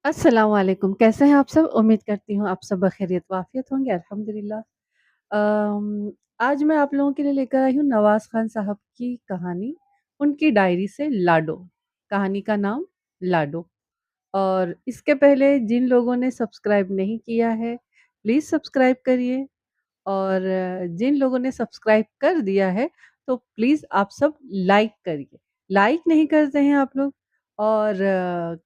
अस्सलाम वालेकुम, कैसे हैं आप सब? उम्मीद करती हूँ आप सब बखैरियत वाफ़ियत होंगे, अल्हम्दुलिल्लाह। अम, आज मैं आप लोगों के लिए लेकर आई हूँ नवाज़ ख़ान साहब की कहानी, उनकी डायरी से लाडो। कहानी का नाम लाडो। और इसके पहले जिन लोगों ने सब्सक्राइब नहीं किया है, प्लीज़ सब्सक्राइब करिए। और जिन लोगों ने सब्सक्राइब कर दिया है, तो प्लीज़ आप सब लाइक करिए। लाइक नहीं करते हैं आप लोग। और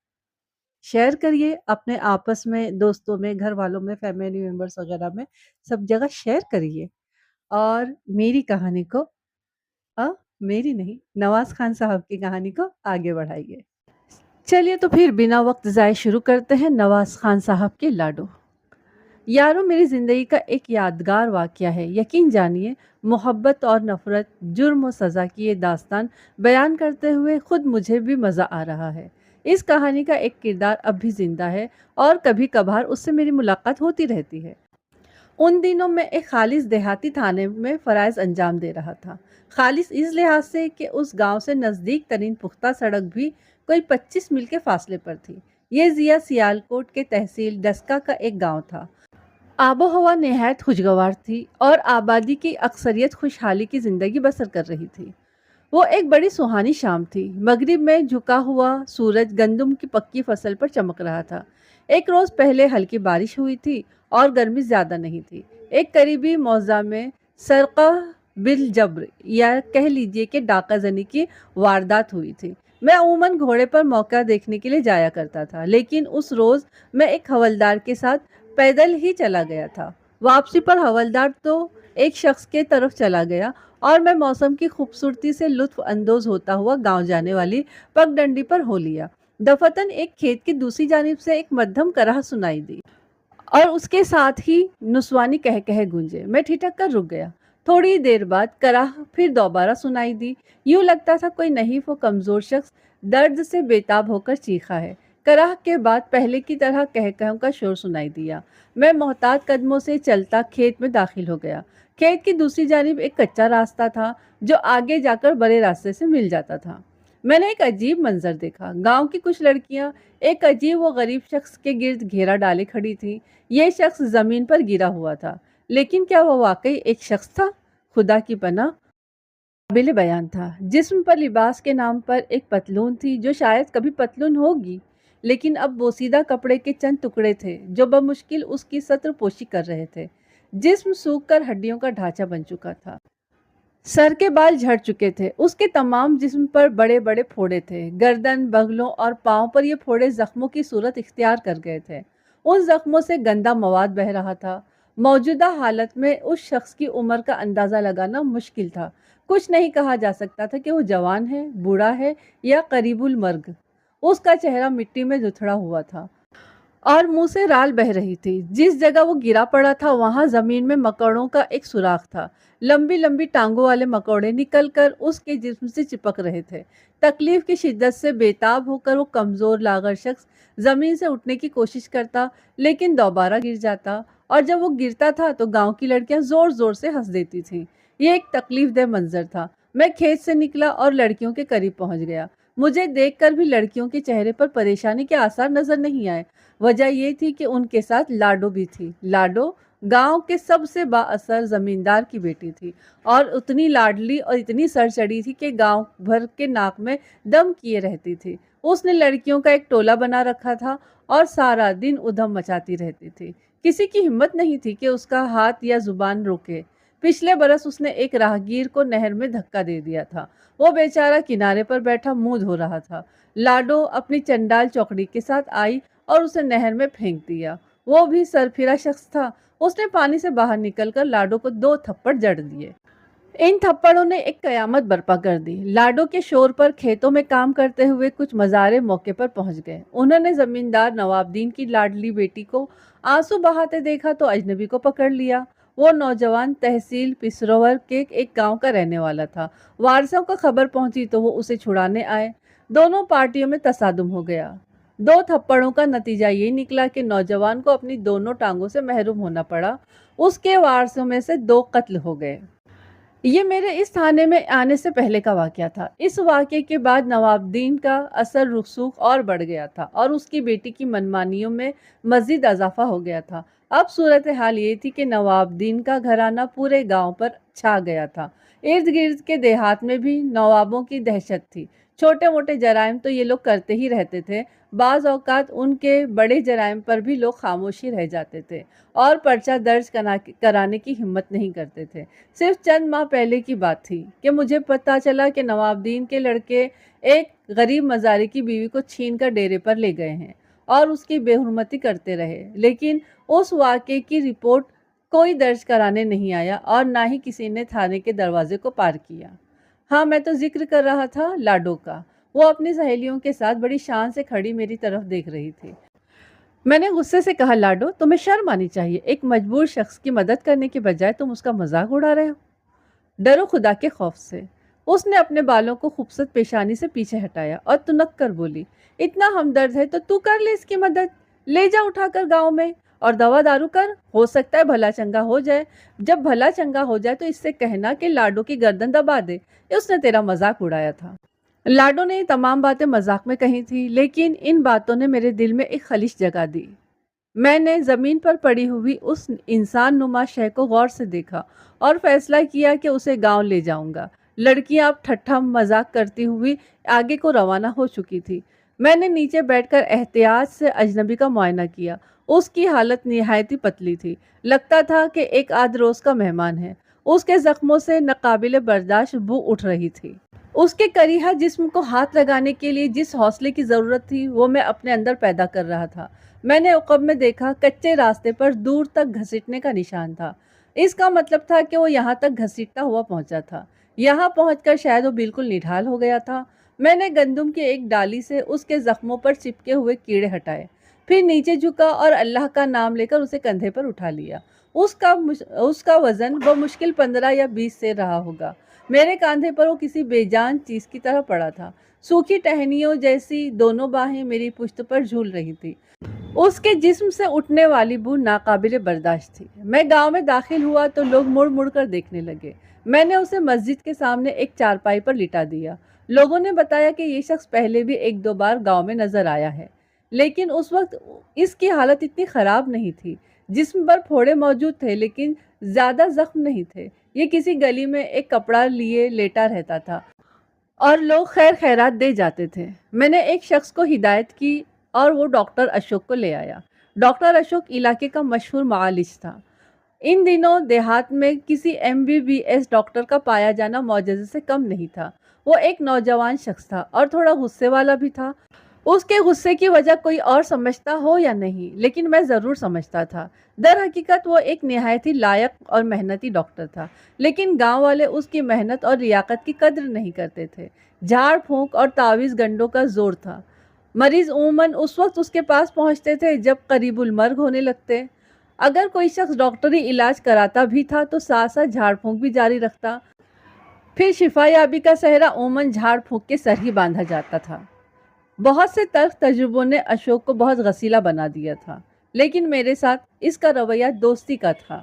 शेयर करिए अपने आपस में, दोस्तों में, घर वालों में, फैमिली मेंबर्स वगैरह में, सब जगह शेयर करिए। और मेरी कहानी को अ, मेरी नहीं, नवाज़ खान साहब की कहानी को आगे बढ़ाइए। चलिए तो फिर बिना वक्त ज़ाये शुरू करते हैं नवाज़ खान साहब के लाडो। यारों, मेरी ज़िंदगी का एक यादगार वाक़या है। यकीन जानिए, मोहब्बत और नफ़रत, जुर्म और सज़ा की ये दास्तान बयान करते हुए खुद मुझे भी मज़ा आ रहा है। इस कहानी का एक किरदार अब भी ज़िंदा है और कभी-कभार उससे मेरी मुलाकात होती रहती है। उन दिनों मैं एक खालिस देहाती थाने में फ़राइज़ अंजाम दे रहा था। खालिस इस लिहाज से कि उस गांव से नज़दीक तरीन पुख्ता सड़क भी कोई 25 मील के फासले पर थी। ये ज़िया सियालकोट के तहसील डस्का का एक गांव था। आबो-हवा निहायत खुशगवार थी और आबादी की अक्सरियत खुशहाली की ज़िंदगी बसर कर रही थी। वो एक बड़ी सुहानी शाम थी। मगरिब में झुका हुआ सूरज गंदम की पक्की फसल पर चमक रहा था। एक रोज़ पहले हल्की बारिश हुई थी और गर्मी ज़्यादा नहीं थी। एक करीबी मौज़ा में सरका बिल जब्र, या कह लीजिए कि डाका जनी की वारदात हुई थी। मैं अमूमन घोड़े पर मौका देखने के लिए जाया करता था, लेकिन उस रोज़ मैं एक हवलदार के साथ पैदल ही चला गया था। वापसी पर हवलदार तो एक शख्स के तरफ चला गया और मैं मौसम की खूबसूरती से लुत्फ अंदोज होता हुआ गांव जाने वाली पगडंडी पर हो लिया। दफतन एक खेत की दूसरी जानिब से एक मध्यम कराह सुनाई दी और उसके साथ ही नुस्वानी कह कह गूंजे। मैं ठिठक कर रुक गया। थोड़ी देर बाद कराह फिर दोबारा सुनाई दी। यूं लगता था कोई नहीफ व कमजोर शख्स दर्द से बेताब होकर चीखा है। कराह के बाद पहले की तरह कह कहों का शोर सुनाई दिया। मैं मोहतात कदमों से चलता खेत में दाखिल हो गया। खेत की दूसरी जानिब एक कच्चा रास्ता था जो आगे जाकर बड़े रास्ते से मिल जाता था। मैंने एक अजीब मंजर देखा। गांव की कुछ लड़कियां एक अजीब व गरीब शख्स के गिर्द घेरा डाले खड़ी थी। ये शख्स जमीन पर गिरा हुआ था, लेकिन क्या वह वाकई एक शख्स था? खुदा की पनाह, काबिल बयान था। जिस्म पर लिबास के नाम पर एक पतलून थी जो शायद कभी पतलून होगी, लेकिन अब बोसीदा कपड़े के चंद टुकड़े थे जो बमुश्किल उसकी सत्र पोशी कर रहे थे। जिस्म सूख कर हड्डियों का ढांचा बन चुका था। सर के बाल झड़ चुके थे। उसके तमाम जिस्म पर बड़े बड़े फोड़े थे। गर्दन, बगलों और पांव पर ये फोड़े जख्मों की सूरत इख्तियार कर गए थे। उन जख्मों से गंदा मवाद बह रहा था। मौजूदा हालत में उस शख्स की उम्र का अंदाज़ा लगाना मुश्किल था। कुछ नहीं कहा जा सकता था कि वो जवान है, बूढ़ा है या करीबुल मर्ग। उसका चेहरा मिट्टी में दुथड़ा हुआ था और मुंह से राल बह रही थी। जिस जगह वो गिरा पड़ा था वहां जमीन में मकड़ों का एक सुराख था। लंबी लंबी टांगों वाले मकौड़े निकलकर उसके जिस्म से चिपक रहे थे। तकलीफ की शिद्दत से बेताब होकर वो कमजोर लागर शख्स जमीन से उठने की कोशिश करता, लेकिन दोबारा गिर जाता। और जब वो गिरता था तो गांव की लड़कियां जोर जोर से हंस देती थीं। ये एक तकलीफ दह मंजर था। मैं खेत से निकला और लड़कियों के करीब पहुंच गया। मुझे देखकर भी लड़कियों के चेहरे पर परेशानी के आसार नजर नहीं आए। वजह ये थी कि उनके साथ लाडो भी थी। लाडो गांव के सबसे बाअसर जमींदार की बेटी थी और उतनी लाडली और इतनी सर चढ़ी थी कि गांव भर के नाक में दम किए रहती थी। उसने लड़कियों का एक टोला बना रखा था और सारा दिन उधम मचाती रहती थी। किसी की हिम्मत नहीं थी कि उसका हाथ या जुबान रोके। पिछले बरस उसने एक राहगीर को नहर में धक्का दे दिया था। वो बेचारा किनारे पर बैठा मुंह धो रहा था। लाडो अपनी चंडाल चौकड़ी के साथ आई और उसे नहर में फेंक दिया। वो भी सरफिरा शख्स था। उसने पानी से बाहर निकलकर लाडो को 2 थप्पड़ जड़ दिए। इन थप्पड़ों ने एक कयामत बर्पा कर दी। लाडो के शोर पर खेतों में काम करते हुए कुछ मज़ारे मौके पर पहुंच गए। उन्होंने जमींदार नवाबदीन की लाडली बेटी को आंसू बहाते देखा तो अजनबी को पकड़ लिया। वो नौजवान तहसील पिसरोवर के एक गांव का रहने वाला था। वारसों को खबर पहुंची तो वो उसे छुड़ाने आए। दोनों पार्टियों में तसादुम हो गया। 2 थप्पड़ों का नतीजा ये निकला कि नौजवान को अपनी दोनों टांगों से महरूम होना पड़ा। उसके वारसों में से 2 कत्ल हो गए। یہ میرے اس تھانے میں آنے سے پہلے کا واقعہ تھا۔ اس واقعے کے بعد نوابدین کا اثر رسوخ اور بڑھ گیا تھا اور اس کی بیٹی کی منمانیوں میں مزید اضافہ ہو گیا تھا۔ اب صورتحال یہ تھی کہ نوابدین کا گھرانہ پورے گاؤں پر چھا گیا تھا۔ ارد گرد کے دیہات میں بھی نوابوں کی دہشت تھی۔ چھوٹے موٹے جرائم تو یہ لوگ کرتے ہی رہتے تھے، بعض اوقات ان کے بڑے جرائم پر بھی لوگ خاموشی رہ جاتے تھے اور پرچہ درج کرانے کی ہمت نہیں کرتے تھے۔ صرف چند ماہ پہلے کی بات تھی کہ مجھے پتا چلا کہ نوابدین کے لڑکے ایک غریب مزاری کی بیوی کو چھین کر ڈیرے پر لے گئے ہیں اور اس کی بے حرمتی کرتے رہے، لیکن اس واقعے کی رپورٹ کوئی درج کرانے نہیں آیا اور نہ ہی کسی نے تھانے کے دروازے کو پار کیا۔ ہاں، میں تو ذکر کر رہا تھا لاڈو کا۔ وہ اپنی سہیلیوں کے ساتھ بڑی شان سے کھڑی میری طرف دیکھ رہی تھی۔ میں نے غصے سے کہا، لاڈو، تمہیں شرم آنی چاہیے، ایک مجبور شخص کی مدد کرنے کے بجائے تم اس کا مذاق اڑا رہے ہو۔ ڈرو خدا کے خوف سے۔ اس نے اپنے بالوں کو خوبصورت پیشانی سے پیچھے ہٹایا اور تنک کر بولی، اتنا ہمدرد ہے تو تو کر لے اس کی مدد، لے جا اٹھا کر گاؤں میں اور دوا دارو کر، ہو سکتا ہے بھلا چنگا ہو جائے۔ جب بھلا چنگا ہو جائے تو اس سے کہنا کہ لاڈو کی گردن دبا دے، اس نے تیرا مذاق اڑایا تھا۔ لاڈو نے یہ تمام باتیں مذاق میں کہی تھی، لیکن ان باتوں نے میرے دل میں ایک خلش جگا دی۔ میں نے زمین پر پڑی ہوئی اس انسان نما شے کو غور سے دیکھا اور فیصلہ کیا کہ اسے گاؤں لے جاؤں گا۔ لڑکیاں اب ٹھٹھا مذاق کرتی ہوئی آگے کو روانہ ہو چکی تھی۔ میں نے نیچے بیٹھ کر احتیاط سے اجنبی کا معائنہ کیا۔ اس کی حالت نہایت ہی پتلی تھی، لگتا تھا کہ ایک آدھ روز کا مہمان ہے۔ اس کے زخموں سے ناقابل برداشت بو اٹھ رہی تھی۔ اس کے کریحا جسم کو ہاتھ لگانے کے لیے جس حوصلے کی ضرورت تھی وہ میں اپنے اندر پیدا کر رہا تھا۔ میں نے عقب میں دیکھا، کچے راستے پر دور تک گھسیٹنے کا نشان تھا۔ اس کا مطلب تھا کہ وہ یہاں تک گھسیٹتا ہوا پہنچا تھا۔ یہاں پہنچ کر شاید وہ بالکل نڈھال ہو گیا تھا۔ میں نے گندم کی ایک ڈالی سے اس کے زخموں پر چپکے ہوئے کیڑے ہٹائے، پھر نیچے جھکا اور اللہ کا نام لے کر اسے کندھے پر اٹھا لیا۔ اس کا وزن بمشکل 15 یا 20 سے رہا ہوگا۔ میرے کاندھے پر وہ کسی بے جان چیز کی طرح پڑا تھا۔ سوکھی ٹہنیوں جیسی دونوں باہیں میری پشت پر جھول رہی تھی۔ اس کے جسم سے اٹھنے والی بو ناقابل برداشت تھی۔ میں گاؤں میں داخل ہوا تو لوگ مڑ مڑ کر دیکھنے لگے۔ میں نے اسے مسجد کے سامنے ایک چارپائی پر لٹا دیا۔ لوگوں نے بتایا کہ یہ شخص پہلے بھی ایک دو بار گاؤں میں نظر آیا ہے، لیکن اس وقت اس کی حالت اتنی خراب نہیں تھی۔ جسم پر پھوڑے موجود تھے لیکن زیادہ زخم نہیں تھے۔ یہ کسی گلی میں ایک کپڑا لیے لیٹا رہتا تھا اور لوگ خیر خیرات دے جاتے تھے۔ میں نے ایک شخص کو ہدایت کی اور وہ ڈاکٹر اشوک کو لے آیا۔ ڈاکٹر اشوک علاقے کا مشہور معالج تھا۔ ان دنوں دیہات میں کسی MBBS ڈاکٹر کا پایا جانا معجزے سے کم نہیں تھا۔ وہ ایک نوجوان شخص تھا اور تھوڑا غصے والا بھی تھا۔ اس کے غصے کی وجہ کوئی اور سمجھتا ہو یا نہیں، لیکن میں ضرور سمجھتا تھا۔ در حقیقت وہ ایک نہایت ہی لائق اور محنتی ڈاکٹر تھا، لیکن گاؤں والے اس کی محنت اور لیاقت کی قدر نہیں کرتے تھے۔ جھاڑ پھونک اور تعویذ گنڈوں کا زور تھا۔ مریض عموماً اس وقت اس کے پاس پہنچتے تھے جب قریب المرگ ہونے لگتے۔ اگر کوئی شخص ڈاکٹری علاج کراتا بھی تھا تو ساتھ ساتھ جھاڑ پھونک بھی جاری رکھتا۔ پھر شفا یابی کا سہرا عموماً جھاڑ پھونک کے سر ہی باندھا جاتا تھا۔ بہت سے تلخ تجربوں نے اشوک کو بہت غسیلا بنا دیا تھا، لیکن میرے ساتھ اس کا رویہ دوستی کا تھا۔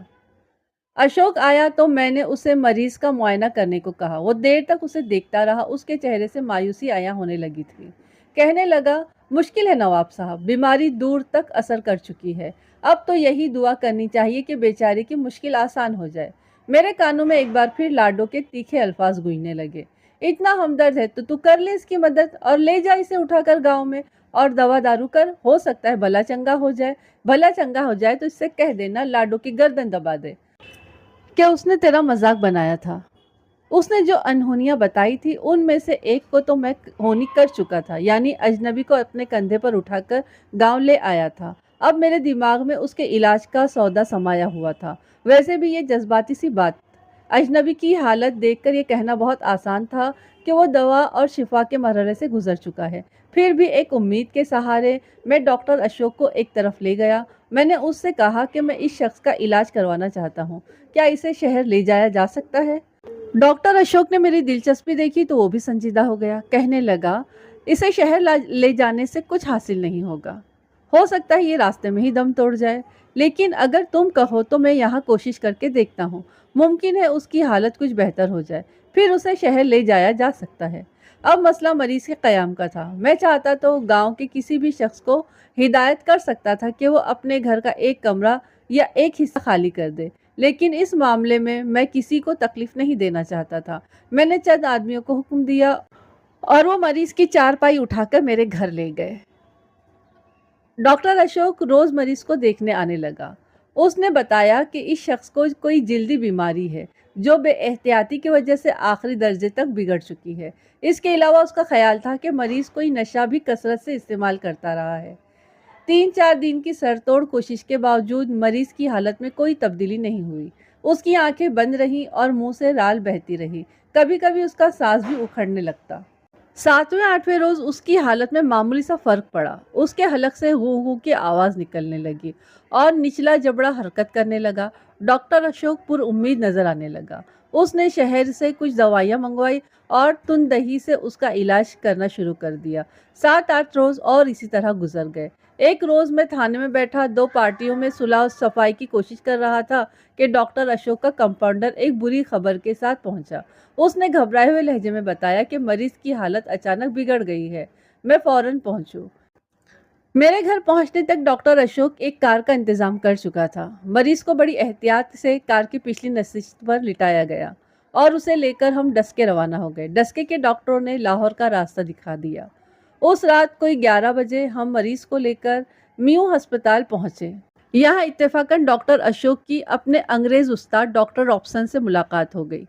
اشوک آیا تو میں نے اسے مریض کا معائنہ کرنے کو کہا۔ وہ دیر تک اسے دیکھتا رہا۔ اس کے چہرے سے مایوسی عیاں ہونے لگی تھی۔ کہنے لگا، مشکل ہے نواب صاحب، بیماری دور تک اثر کر چکی ہے۔ اب تو یہی دعا کرنی چاہیے کہ بیچارے کی مشکل آسان ہو جائے۔ میرے کانوں میں ایک بار پھر لاڈو کے تیکھے الفاظ گونجنے لگے، اتنا ہمدرد ہے تو کر لے اس کی مدد اور لے جا اسے اٹھا کر گاؤں میں اور دوا دارو کر، ہو سکتا ہے بھلا چنگا ہو جائے۔ بھلا چنگا ہو جائے تو اس سے کہہ دینا لاڈو کی گردن دبا دے کہ اس نے تیرا مذاق بنایا تھا۔ اس نے جو انہونیاں بتائی تھی ان میں سے ایک کو تو میں ہونی کر چکا تھا، یعنی اجنبی کو اپنے کندھے پر اٹھا کر گاؤں لے آیا تھا۔ اب میرے دماغ میں اس کے علاج کا سودا سمایا ہوا تھا۔ ویسے بھی یہ جذباتی سی بات، اجنبی کی حالت دیکھ کر یہ کہنا بہت آسان تھا کہ وہ دوا اور شفا کے مرحلے سے گزر چکا ہے۔ پھر بھی ایک امید کے سہارے میں ڈاکٹر اشوک کو ایک طرف لے گیا۔ میں نے اس سے کہا کہ میں اس شخص کا علاج کروانا چاہتا ہوں، کیا اسے شہر لے جایا جا سکتا ہے؟ ڈاکٹر اشوک نے میری دلچسپی دیکھی تو وہ بھی سنجیدہ ہو گیا۔ کہنے لگا، اسے شہر لے جانے سے کچھ حاصل نہیں ہوگا۔ हो सकता है ये रास्ते में ही दम तोड़ जाए, लेकिन अगर तुम कहो तो मैं यहाँ कोशिश करके देखता हूँ। मुमकिन है उसकी हालत कुछ बेहतर हो जाए, फिर उसे शहर ले जाया जा सकता है। अब मसला मरीज के क़याम का था। मैं चाहता तो गांव के किसी भी शख्स को हिदायत कर सकता था कि वो अपने घर का एक कमरा या एक हिस्सा खाली कर दे, लेकिन इस मामले में मैं किसी को तकलीफ नहीं देना चाहता था। मैंने चंद आदमियों को हुक्म दिया और वो मरीज की चारपाई उठाकर मेरे घर ले गए। डॉक्टर अशोक रोज मरीज को देखने आने लगा। उसने बताया कि इस शख्स को कोई जल्दी बीमारी है जो बेएहतियाती की वजह से आखिरी दर्जे तक बिगड़ चुकी है। इसके अलावा उसका ख्याल था कि मरीज कोई नशा भी कसरत से इस्तेमाल करता रहा है। 3-4 दिन की सरतोड़ कोशिश के बावजूद मरीज की हालत में कोई तब्दीली नहीं हुई। उसकी आंखें बंद रहीं और मुंह से राल बहती रही। कभी कभी उसका सांस भी उखड़ने लगता। 7वें-8वें रोज उसकी हालत में मामूली सा फर्क पड़ा। उसके हलक से हू हू की आवाज निकलने लगी और निचला जबड़ा हरकत करने लगा। डॉक्टर अशोक पुरउम्मीद नजर आने लगा। उसने शहर से कुछ दवाइयाँ मंगवाई और तुन दही से उसका इलाज करना शुरू कर दिया। 7-8 रोज और इसी तरह गुजर गए। एक रोज मैं थाने में बैठा 2 पार्टियों में सुलह और सफाई की कोशिश कर रहा था कि डॉक्टर अशोक का कंपाउंडर एक बुरी खबर के साथ पहुंचा। उसने घबराए हुए लहजे में बताया कि मरीज की हालत अचानक बिगड़ गई है। मैं फौरन पहुंचूं। मेरे घर पहुंचने तक डॉक्टर अशोक एक कार का इंतजाम कर चुका था। मरीज को बड़ी एहतियात से कार की पिछली नशिस्त पर लिटाया गया और उसे लेकर हम डस्के रवाना हो गए। डस्के के डॉक्टरों ने लाहौर का रास्ता दिखा दिया। उस रात कोई 11 बजे हम मरीज को लेकर म्यू अस्पताल पहुंचे। यहाँ इत्तेफाकन डॉक्टर अशोक की अपने अंग्रेज उस्ताद डॉक्टर रॉबसन से मुलाकात हो गई।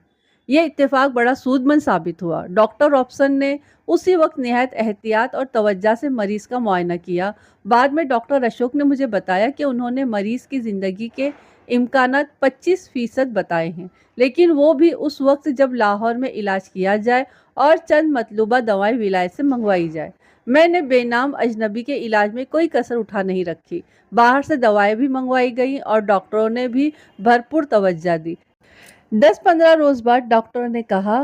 ये इत्तेफाक बड़ा सूदमंद साबित हुआ। डॉक्टर रॉबसन ने उसी वक्त निहायत एहतियात और तवज्जो से मरीज का मुआयना किया। बाद में डॉक्टर अशोक ने मुझे बताया कि उन्होंने मरीज की ज़िंदगी के इम्कानात 25% बताए हैं, लेकिन वो भी उस वक्त जब लाहौर में इलाज किया जाए और चंद मतलूबा दवाएं विलायत से मंगवाई जाए। मैंने बेनाम अजनबी के इलाज में कोई कसर उठा नहीं रखी। बाहर से दवाएं भी मंगवाई गई और डॉक्टरों ने भी भरपूर तवज्जो दी। 10-15 रोज बाद डॉक्टर ने कहा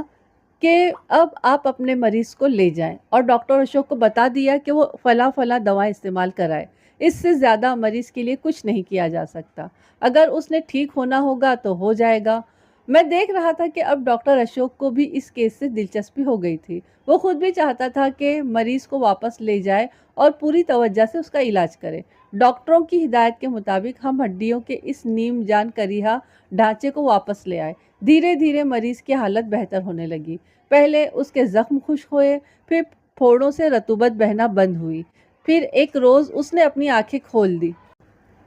कि अब आप अपने मरीज को ले जाएं और डॉक्टर अशोक को बता दिया कि वो फला फला दवा इस्तेमाल कराए। इससे ज़्यादा मरीज के लिए कुछ नहीं किया जा सकता। अगर उसने ठीक होना होगा तो हो जाएगा। मैं देख रहा था कि अब डॉक्टर अशोक को भी इस केस से दिलचस्पी हो गई थी। वो खुद भी चाहता था कि मरीज को वापस ले जाए और पूरी तवज्जो से उसका इलाज करे। डॉक्टरों की हिदायत के मुताबिक हम हड्डियों के इस नीम जान करीहा ढांचे को वापस ले आए। धीरे धीरे मरीज की हालत बेहतर होने लगी। पहले उसके जख्म खुश्क हुए, फिर फोड़ों से रतूबत बहना बंद हुई। फिर एक रोज उसने अपनी आंखें खोल दी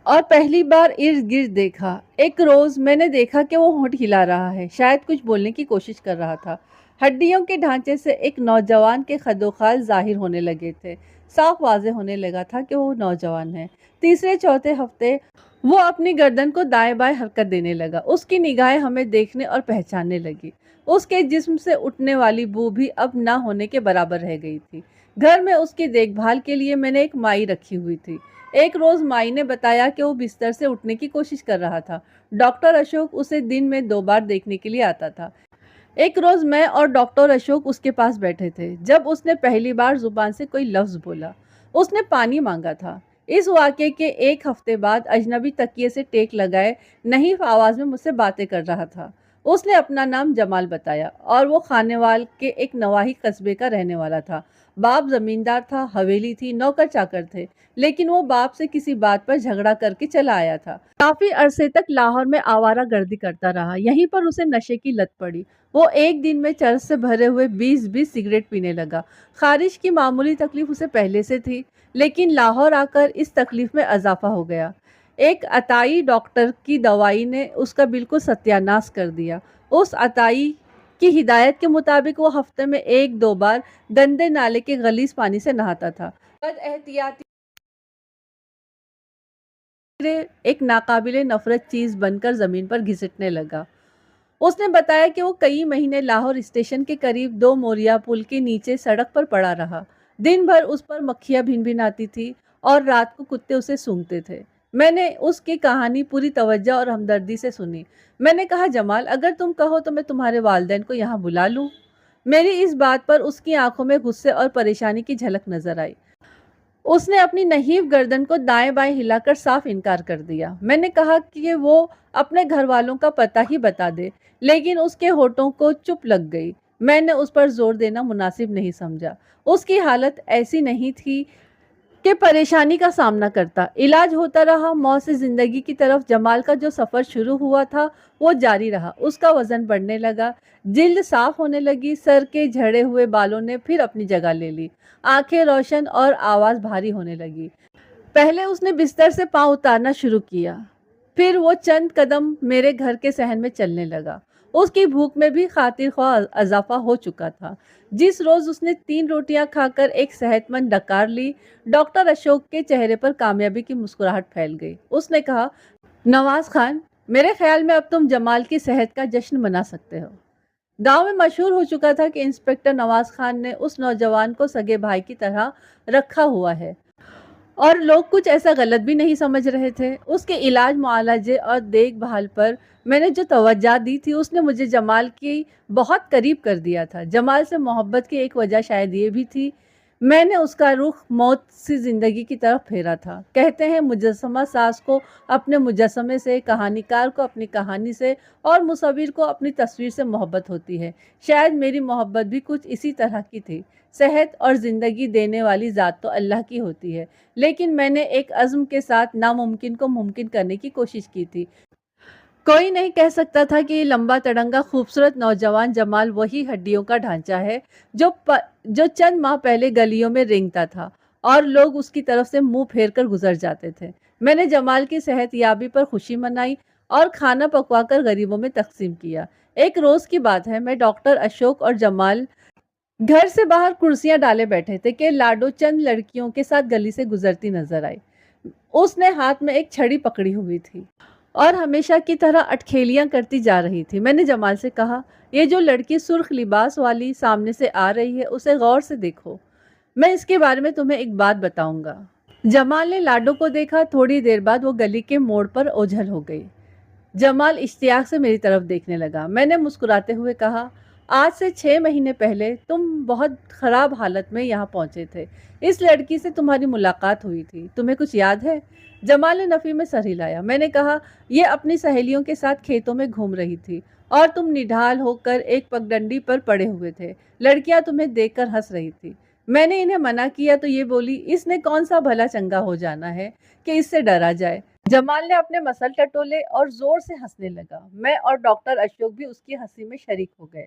और पहली बार इर्द गिर्द देखा। एक रोज मैंने देखा कि वो होंठ हिला रहा है, शायद कुछ बोलने की कोशिश कर रहा था। हड्डियों के ढांचे से एक नौजवान के खदोखाल जाहिर होने लगे थे। साफ वाज़ेह होने लगा था कि वो नौजवान है। तीसरे चौथे हफ्ते वो अपनी गर्दन को दाएं बाएं हरकत देने लगा। उसकी निगाहें हमें देखने और पहचानने लगी। उसके जिस्म से उठने वाली बू भी अब ना होने के बराबर रह गई थी। घर में उसकी देखभाल के लिए मैंने एक माई रखी हुई थी। एक रोज माई ने बताया कि वो बिस्तर से उठने की कोशिश कर रहा था। डॉक्टर अशोक उसे दिन में 2 बार देखने के लिए आता था। एक रोज मैं और डॉक्टर अशोक उसके पास बैठे थे जब उसने पहली बार जुबान से कोई लफ्ज बोला। उसने पानी मांगा था। इस वाक़े के एक हफ्ते बाद अजनबी तकिए से टेक लगाए नहीफ आवाज में मुझसे बातें कर रहा था। उसने अपना नाम जमाल बताया और वो खानेवाल के एक नवाही कस्बे का रहने वाला था। बाप जमींदार था, हवेली थी, नौकर चाकर थे, लेकिन वो बाप से किसी बात पर झगड़ा करके चला आया था। काफी अरसे तक लाहौर में आवारा गर्दी करता रहा। यहीं पर उसे नशे की लत पड़ी। वो एक दिन में चरस से भरे हुए 20-20 सिगरेट पीने लगा। खारिश की मामूली तकलीफ उसे पहले से थी, लेकिन लाहौर आकर इस तकलीफ में इजाफा हो गया। एक अताई डॉक्टर की दवाई ने उसका बिल्कुल सत्यानाश कर दिया। उस अताई की हिदायत के मुताबिक वो हफ्ते में 1-2 बार गंदे नाले के गलीज पानी से नहाता था। बद एहतियाती एक नाकाबिले नफरत चीज बनकर जमीन पर घिसटने लगा। उसने बताया कि वो कई महीने लाहौर स्टेशन के करीब 2 मोरिया पुल के नीचे सड़क पर पड़ा रहा। दिन भर उस पर मक्खियां भिन भिन आती थी और रात को कुत्ते उसे सूंघते थे। मैंने उसकी कहानी पूरी तवज्जो और हमदर्दी से सुनी। मैंने कहा, जमाल, अगर तुम कहो तो मैं तुम्हारे वालिदैन को यहाँ बुला लूँ। मेरी इस बात पर उसकी आंखों में गुस्से और परेशानी की झलक नजर आई। उसने अपनी नहीफ गर्दन को दाएं-बाएं हिलाकर साफ इनकार कर दिया। मैंने कहा कि वो अपने घरवालों का पता ही बता दे, लेकिन उसके होठों को चुप लग गई। मैंने उस पर जोर देना मुनासिब नहीं समझा। उसकी हालत ऐसी नहीं थी कि परेशानी का सामना करता। इलाज होता रहा। मौत से जिंदगी की तरफ जमाल का जो सफर शुरू हुआ था वो जारी रहा। उसका वजन बढ़ने लगा, जिल्द साफ होने लगी, सर के झड़े हुए बालों ने फिर अपनी जगह ले ली, आंखें रोशन और आवाज भारी होने लगी। पहले उसने बिस्तर से पांव उतारना शुरू किया, फिर वो चंद कदम मेरे घर के सहन में चलने लगा। उसकी भूख में भी खातिर ख्वाह अजाफा हो चुका था। जिस रोज उसने 3 रोटियां खाकर एक सेहतमंद डकार ली, डॉक्टर अशोक के चेहरे पर कामयाबी की मुस्कुराहट फैल गई। उसने कहा, नवाज खान, मेरे ख्याल में अब तुम जमाल की सेहत का जश्न मना सकते हो। गांव में मशहूर हो चुका था कि इंस्पेक्टर नवाज खान ने उस नौजवान को सगे भाई की तरह रखा हुआ है, और लोग कुछ ऐसा गलत भी नहीं समझ रहे थे। उसके इलाज, मुआलजे और देखभाल पर मैंने जो तवज्जो दी थी, उसने मुझे जमाल की बहुत करीब कर दिया था। जमाल से मोहब्बत की एक वजह शायद ये भी थी, मैंने उसका रुख मौत से ज़िंदगी की तरफ फेरा था। कहते हैं मुजस्समा साज को अपने मुजस्समे से, कहानीकार को अपनी कहानी से और मुसव्विर को अपनी तस्वीर से मोहब्बत होती है। शायद मेरी मोहब्बत भी कुछ इसी तरह की थी। सेहत और ज़िंदगी देने वाली ज़ात तो अल्लाह की होती है, लेकिन मैंने एक अज़्म के साथ नामुमकिन को मुमकिन करने की कोशिश की थी। कोई नहीं कह सकता था कि ये लंबा तड़ंगा खूबसूरत नौजवान जमाल वही हड्डियों का ढांचा है जो चंद माह पहले गलियों में रेंगता था और लोग उसकी तरफ से मुंह फेर कर गुजर जाते थे। मैंने जमाल की सेहत याबी पर खुशी मनाई और खाना पकवाकर गरीबों में तकसीम किया। एक रोज की बात है, मैं, डॉक्टर अशोक और जमाल घर से बाहर कुर्सियां डाले बैठे थे कि लाडो चंद लड़कियों के साथ गली से गुजरती नजर आई। उसने हाथ में एक छड़ी पकड़ी हुई थी और हमेशा की तरह अटखेलियां करती जा रही थी। मैंने जमाल से कहा, ये जो लड़की सुर्ख लिबास वाली सामने से आ रही है, उसे गौर से देखो। मैं इसके बारे में तुम्हें एक बात बताऊंगा। जमाल ने लाडो को देखा। थोड़ी देर बाद वो गली के मोड़ पर ओझल हो गई। जमाल इश्तियाक से मेरी तरफ देखने लगा। मैंने मुस्कुराते हुए कहा, आज से 6 महीने पहले तुम बहुत खराब हालत में यहाँ पहुंचे थे। इस लड़की से तुम्हारी मुलाकात हुई थी, तुम्हें कुछ याद है? जमाल ने नफी में सर हिलाया। मैंने कहा, ये अपनी सहेलियों के साथ खेतों में घूम रही थी और तुम निढाल होकर एक पगडंडी पर पड़े हुए थे। लड़कियां तुम्हें देखकर हंस रही थी। मैंने इन्हें मना किया तो ये बोली, इसने कौन सा भला चंगा हो जाना है कि इससे डरा जाए। जमाल ने अपने मसल टटोले और जोर से हंसने लगा। मैं और डॉक्टर अशोक भी उसकी हंसी में शरीक हो गए।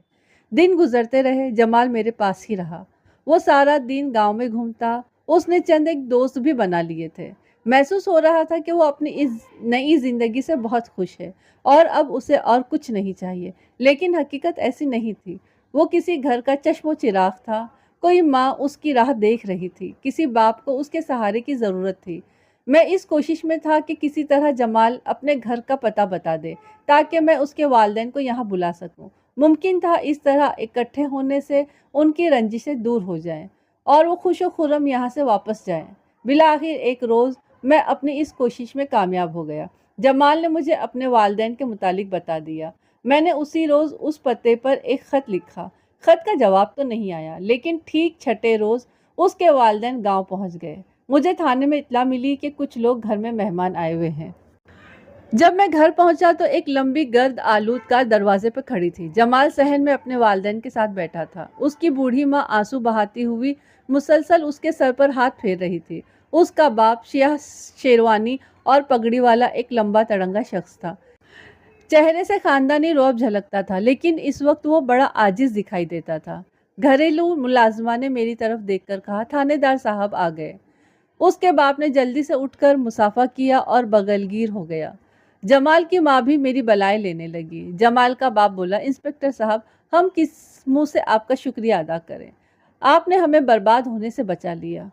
दिन गुजरते रहे। जमाल मेरे पास ही रहा। वो सारा दिन गांव में घूमता। उसने चंद एक दोस्त भी बना लिए थे। महसूस हो रहा था कि वो अपनी इस नई जिंदगी से बहुत खुश है और अब उसे और कुछ नहीं चाहिए। लेकिन हकीकत ऐसी नहीं थी। वो किसी घर का चश्मो चिराग था। कोई माँ उसकी राह देख रही थी, किसी बाप को उसके सहारे की ज़रूरत थी। मैं इस कोशिश में था कि किसी तरह जमाल अपने घर का पता बता दे ताकि मैं उसके वालिदैन को यहाँ बुला सकूं। मुमकिन था इस तरह इकट्ठे होने से उनकी रंजिशें दूर हो जाएं और वो खुश व खुर्रम यहाँ से वापस जाएं। बिलाखिर एक रोज़ मैं अपनी इस कोशिश में कामयाब हो गया। जमाल ने मुझे अपने वालिदैन के मुतालिक बता दिया। मैंने उसी रोज़ उस पते पर एक ख़त लिखा। ख़त का जवाब तो नहीं आया, लेकिन ठीक छठे रोज़ उसके वालिदैन गांव पहुंच गए। मुझे थाने में इत्तला मिली कि कुछ लोग घर में मेहमान आए हुए हैं। जब मैं घर पहुंचा तो एक लंबी गर्द आलूद कार दरवाजे पर खड़ी थी। जमाल सहन में अपने वालिदैन के साथ बैठा था। उसकी बूढ़ी माँ आंसू बहाती हुई मुसलसल उसके सर पर हाथ फेर रही थी। उसका बाप शिया शेरवानी और पगड़ी वाला एक लंबा तड़ंगा शख्स था। चेहरे से खानदानी रौब झलकता था, लेकिन इस वक्त वो बड़ा आजिज दिखाई देता था। घरेलू मुलाजमा ने मेरी तरफ देखकर कहा, थानेदार साहब आ गए। उसके बाप ने जल्दी से उठकर मुसाफा किया और बगलगीर हो गया। जमाल की माँ भी मेरी बलाएं लेने लगी। जमाल का बाप बोला, इंस्पेक्टर साहब, हम किस मुंह से आपका शुक्रिया अदा करें? आपने हमें बर्बाद होने से बचा लिया।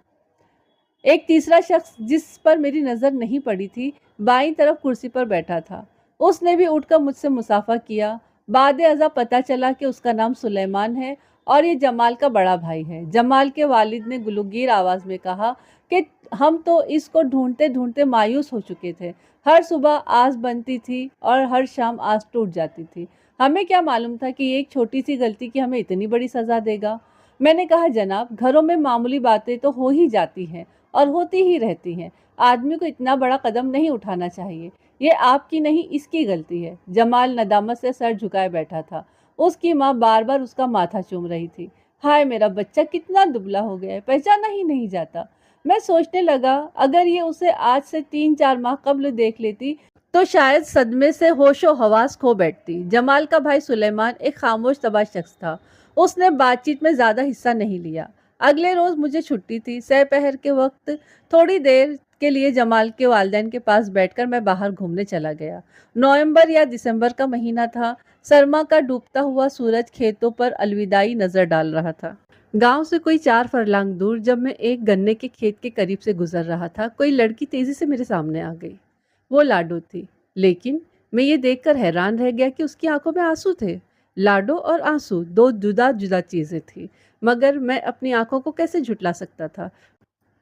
एक तीसरा शख्स जिस पर मेरी नज़र नहीं पड़ी थी, बाईं तरफ कुर्सी पर बैठा था। उसने भी उठकर मुझसे मुसाफा किया। बाद अज़ा पता चला कि उसका नाम सुलेमान है और ये जमाल का बड़ा भाई है। जमाल के वालिद ने गुलगीर आवाज़ में कहा कि हम तो इसको ढूंढते ढूंढते मायूस हो चुके थे। हर सुबह आस बनती थी और हर शाम आस टूट जाती थी। हमें क्या मालूम था कि एक छोटी सी गलती की हमें इतनी बड़ी सज़ा देगा। मैंने कहा, जनाब, घरों में मामूली बातें तो हो ही जाती हैं اور ہوتی ہی رہتی ہیں۔ آدمی کو اتنا بڑا قدم نہیں اٹھانا چاہیے۔ یہ آپ کی نہیں، اس کی غلطی ہے۔ جمال ندامت سے سر جھکائے بیٹھا تھا۔ اس کی ماں بار بار اس کا ماتھا چوم رہی تھی۔ ہائے میرا بچہ کتنا دبلا ہو گیا ہے، پہچانا ہی نہیں جاتا۔ میں سوچنے لگا اگر یہ اسے آج سے 3-4 ماہ قبل دیکھ لیتی تو شاید صدمے سے ہوش و حواس کھو بیٹھتی۔ جمال کا بھائی سلیمان ایک خاموش طبع شخص تھا۔ اس نے بات چیت میں زیادہ حصہ نہیں لیا۔ اگلے روز مجھے چھٹی تھی۔ سہ پہر کے وقت تھوڑی دیر کے لیے جمال کے والدین کے پاس بیٹھ کر میں باہر گھومنے چلا گیا۔ نومبر یا دسمبر کا مہینہ تھا۔ سرما کا ڈوبتا ہوا سورج کھیتوں پر الوداعی نظر ڈال رہا تھا۔ گاؤں سے کوئی 4 فرلانگ دور جب میں ایک گنے کے کھیت کے قریب سے گزر رہا تھا، کوئی لڑکی تیزی سے میرے سامنے آ گئی۔ وہ لاڈو تھی، لیکن میں یہ دیکھ کر حیران رہ گیا کہ اس کی آنکھوں میں آنسو تھے۔ لاڈو اور آنسو دو جدا جدا چیزیں تھیں، مگر میں اپنی آنکھوں کو کیسے جھٹلا سکتا تھا؟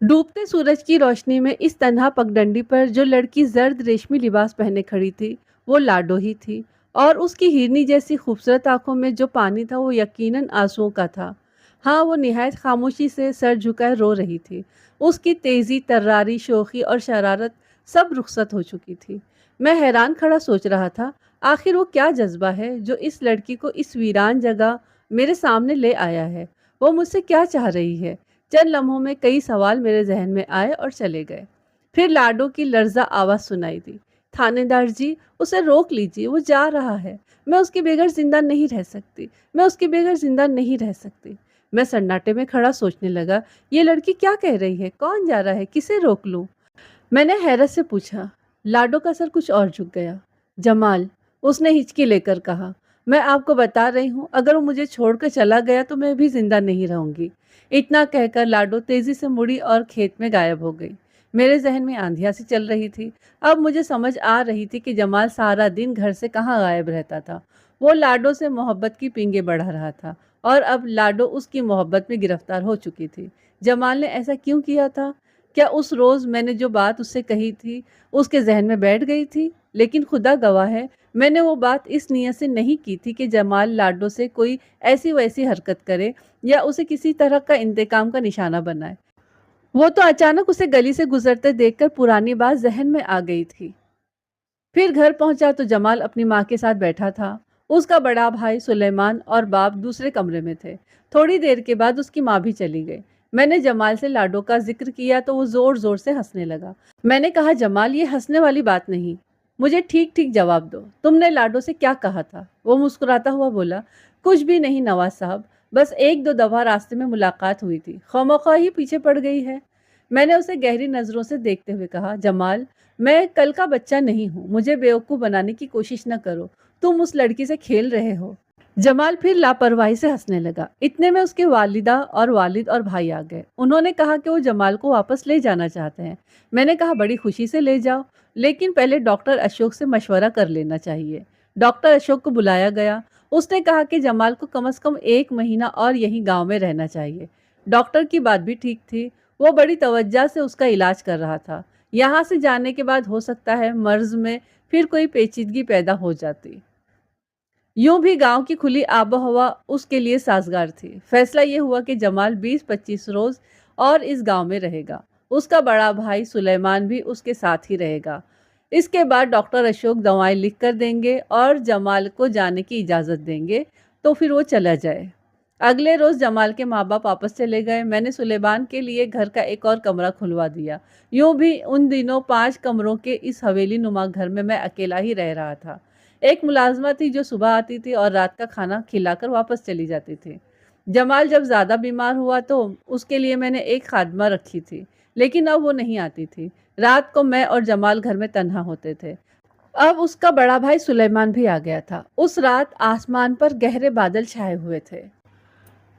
ڈوبتے سورج کی روشنی میں اس تنہا پگڈنڈی پر جو لڑکی زرد ریشمی لباس پہنے کھڑی تھی وہ لاڈو ہی تھی، اور اس کی ہرنی جیسی خوبصورت آنکھوں میں جو پانی تھا وہ یقیناً آنسوؤں کا تھا۔ ہاں، وہ نہایت خاموشی سے سر جھکائے رو رہی تھی۔ اس کی تیزی، تراری، شوخی اور شرارت سب رخصت ہو چکی تھی۔ میں حیران کھڑا سوچ رہا تھا آخر وہ کیا جذبہ ہے جو اس لڑکی کو اس ویران جگہ میرے سامنے لے آیا ہے؟ وہ مجھ سے کیا چاہ رہی ہے؟ چند لمحوں میں کئی سوال میرے ذہن میں آئے اور چلے گئے۔ پھر لاڈو کی لرزہ آواز سنائی دی، تھانے دار جی، اسے روک لیجیے، وہ جا رہا ہے۔ میں اس کے بغیر زندہ نہیں رہ سکتی، میں اس کے بغیر زندہ نہیں رہ سکتی۔ میں سناٹے میں کھڑا سوچنے لگا، یہ لڑکی کیا کہہ رہی ہے؟ کون جا رہا ہے؟ کسے روک لوں؟ میں نے حیرت سے پوچھا۔ لاڈو کا سر کچھ اور جھک گیا۔ جمال، اس نے ہچکی لے کر کہا، میں آپ کو بتا رہی ہوں اگر وہ مجھے چھوڑ کر چلا گیا تو میں بھی زندہ نہیں رہوں گی۔ اتنا کہہ کر لاڈو تیزی سے مڑی اور کھیت میں غائب ہو گئی۔ میرے ذہن میں آندھیا سی چل رہی تھی۔ اب مجھے سمجھ آ رہی تھی کہ جمال سارا دن گھر سے کہاں غائب رہتا تھا۔ وہ لاڈو سے محبت کی پینگیں بڑھا رہا تھا، اور اب لاڈو اس کی محبت میں گرفتار ہو چکی تھی۔ جمال نے ایسا کیوں کیا تھا؟ کیا اس روز میں نے جو بات اس سے کہی تھی اس کے ذہن میں بیٹھ گئی تھی؟ لیکن خدا گواہ ہے میں نے وہ بات اس نیت سے نہیں کی تھی کہ جمال لاڈو سے کوئی ایسی ویسی حرکت کرے یا اسے کسی طرح کا انتقام کا نشانہ بنائے۔ وہ تو اچانک اسے گلی سے گزرتے دیکھ کر پرانی بات ذہن میں آ گئی تھی۔ پھر گھر پہنچا تو جمال اپنی ماں کے ساتھ بیٹھا تھا۔ اس کا بڑا بھائی سلیمان اور باپ دوسرے کمرے میں تھے۔ تھوڑی دیر کے بعد اس کی ماں بھی چلی گئی۔ میں نے جمال سے لاڈو کا ذکر کیا تو وہ زور زور سے ہنسنے لگا۔ میں نے کہا، جمال، یہ ہنسنے والی بات نہیں، مجھے ٹھیک ٹھیک جواب دو۔ تم نے لاڈو سے کیا کہا تھا؟ وہ مسکراتا ہوا بولا، کچھ بھی نہیں نواز صاحب، بس 1-2 دفعہ راستے میں ملاقات ہوئی تھی، خواہ ہی پیچھے پڑ گئی ہے۔ میں نے اسے گہری نظروں سے دیکھتے ہوئے کہا، جمال، میں کل کا بچہ نہیں ہوں، مجھے بیوقوف بنانے کی کوشش نہ کرو، تم اس لڑکی سے کھیل رہے ہو۔ جمال پھر لاپرواہی سے ہنسنے لگا۔ اتنے میں اس کے والدہ اور والد اور بھائی آ گئے۔ انہوں نے کہا کہ وہ جمال کو واپس لے جانا چاہتے ہیں۔ میں نے کہا، بڑی خوشی سے لے جاؤ، لیکن پہلے ڈاکٹر اشوک سے مشورہ کر لینا چاہیے۔ ڈاکٹر اشوک کو بلایا گیا۔ اس نے کہا کہ جمال کو کم از کم 1 مہینہ اور یہیں گاؤں میں رہنا چاہیے۔ ڈاکٹر کی بات بھی ٹھیک تھی، وہ بڑی توجہ سے اس کا علاج کر رہا تھا۔ یہاں سے جانے کے بعد ہو سکتا ہے مرض میں پھر کوئی پیچیدگی پیدا ہو جاتی۔ یوں بھی گاؤں کی کھلی آب و ہوا اس کے لیے سازگار تھی۔ فیصلہ یہ ہوا کہ جمال 20-25 روز اور اس گاؤں میں رہے گا۔ اس کا بڑا بھائی سلیمان بھی اس کے ساتھ ہی رہے گا۔ اس کے بعد ڈاکٹر اشوک دوائیں لکھ کر دیں گے اور جمال کو جانے کی اجازت دیں گے تو پھر وہ چلا جائے۔ اگلے روز جمال کے ماں باپ واپس چلے گئے۔ میں نے سلیمان کے لیے گھر کا ایک اور کمرہ کھلوا دیا۔ یوں بھی ان دنوں 5 کمروں کے اس حویلی نما گھر میں اکیلا ہی رہ رہا تھا۔ ایک ملازمہ تھی جو صبح آتی تھی اور رات کا کھانا کھلا کر واپس چلی جاتی تھی۔ جمال جب زیادہ بیمار ہوا تو اس کے لیے میں نے ایک خادمہ رکھی تھی، لیکن اب وہ نہیں آتی تھی۔ رات کو میں اور جمال گھر میں تنہا ہوتے تھے۔ اب اس کا بڑا بھائی سلیمان بھی آ گیا تھا۔ اس رات آسمان پر گہرے بادل چھائے ہوئے تھے،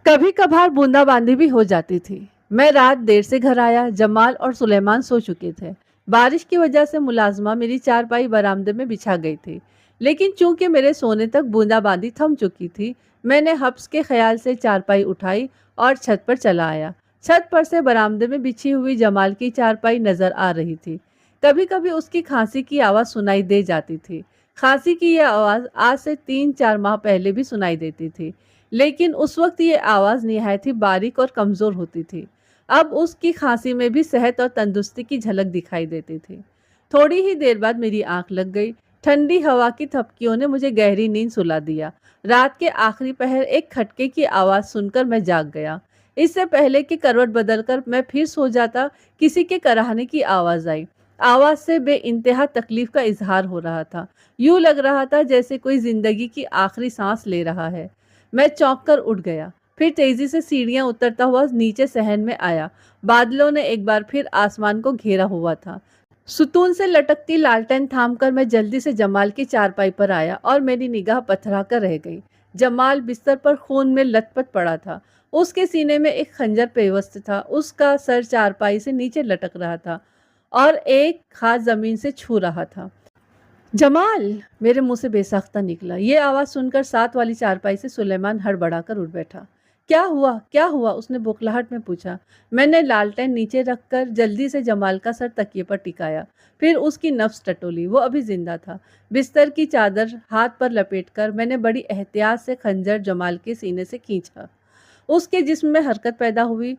کبھی کبھار بوندا باندی بھی ہو جاتی تھی۔ میں رات دیر سے گھر آیا۔ جمال اور سلیمان سو چکے تھے۔ بارش کی وجہ سے ملازمہ میری چارپائی برآمدے میں بچھا گئی تھی، لیکن چونکہ میرے سونے تک بوندا باندی تھم چکی تھی، میں نے حبس کے خیال سے چارپائی اٹھائی اور چھت پر چلا آیا۔ چھت پر سے برآمدے میں بچھی ہوئی جمال کی چارپائی نظر آ رہی تھی۔ کبھی کبھی اس کی کھانسی کی آواز سنائی دے جاتی تھی۔ کھانسی کی یہ آواز آج سے 3-4 ماہ پہلے بھی سنائی دیتی تھی، لیکن اس وقت یہ آواز نہایت ہی باریک اور کمزور ہوتی تھی۔ اب اس کی کھانسی میں بھی صحت اور تندرستی کی جھلک دکھائی دیتی تھی۔ تھوڑی ہی دیر بعد میری آنکھ لگ گئی۔ ٹھنڈی ہوا کی تھپکیوں نے مجھے گہری نیند سلا دیا۔ رات کے آخری پہر ایک کھٹکے کی آواز سن کر میں جاگ گیا۔ اس سے پہلے کہ کروٹ بدل کر میں پھر سو جاتا، کسی کے کراہنے کی آواز آئی۔ آواز سے بے انتہا تکلیف کا اظہار ہو رہا تھا۔ یوں لگ رہا تھا جیسے کوئی زندگی کی آخری سانس لے رہا ہے۔ میں چونک کر اٹھ گیا، پھر تیزی سے سیڑھیاں اترتا ہوا نیچے صحن میں آیا۔ بادلوں نے ایک بار پھر آسمان کو گھیرا ہوا تھا۔ ستون سے لٹکتی لالٹین تھام کر میں جلدی سے جمال کی چارپائی پر آیا اور میری نگاہ پتھرا کر رہ گئی۔ جمال بستر پر خون میں لت پت پڑا تھا۔ اس کے سینے میں ایک خنجر پیوست تھا۔ اس کا سر چارپائی سے نیچے لٹک رہا تھا اور ایک ہاتھ زمین سے چھو رہا تھا۔ جمال! میرے منہ سے بے ساختہ نکلا۔ یہ آواز سن کر ساتھ والی چارپائی سے سلیمان ہڑبڑا کر اٹھ بیٹھا۔ کیا ہوا؟ کیا ہوا؟ اس نے بوکھلاہٹ میں پوچھا۔ میں نے لالٹین نیچے رکھ کر جلدی سے جمال کا سر تکیے پر ٹکایا، پھر اس کی نبض ٹٹولی۔ وہ ابھی زندہ تھا۔ بستر کی چادر ہاتھ پر لپیٹ کر میں نے بڑی احتیاط سے خنجر جمال کے سینے سے کھینچا۔ اس کے جسم میں حرکت پیدا ہوئی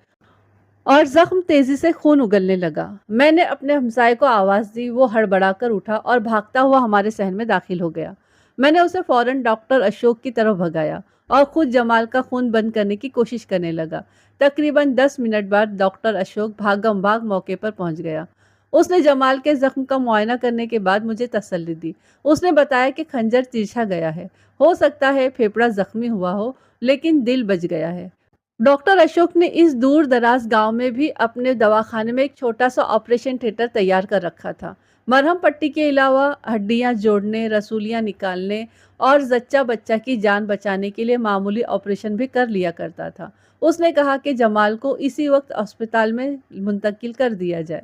اور زخم تیزی سے خون اگلنے لگا۔ میں نے اپنے ہمسائے کو آواز دی۔ وہ ہڑبڑا کر اٹھا اور بھاگتا ہوا ہمارے صحن میں داخل ہو گیا۔ میں نے اسے فوراً ڈاکٹر اشوک کی طرف بھگایا اور خود جمال کا خون بند کرنے کی کوشش کرنے لگا۔ تقریباً 10 منٹ بعد ڈاکٹر اشوک بھاگم بھاگ موقع پر پہنچ گیا۔ اس نے جمال کے زخم کا معائنہ کرنے کے بعد مجھے تسلی دی۔ اس نے بتایا کہ خنجر ترچھا گیا ہے۔ ہو سکتا ہے پھیپڑا زخمی ہوا ہو، لیکن دل بچ گیا ہے۔ ڈاکٹر اشوک نے اس دور دراز گاؤں میں بھی اپنے دواخانے میں ایک چھوٹا سا آپریشن تھیٹر تیار کر رکھا تھا۔ مرہم پٹی کے علاوہ ہڈیاں جوڑنے، رسولیاں نکالنے اور زچہ بچہ کی جان بچانے کے لیے معمولی آپریشن بھی کر لیا کرتا تھا۔ اس نے کہا کہ جمال کو اسی وقت اسپتال میں منتقل کر دیا جائے۔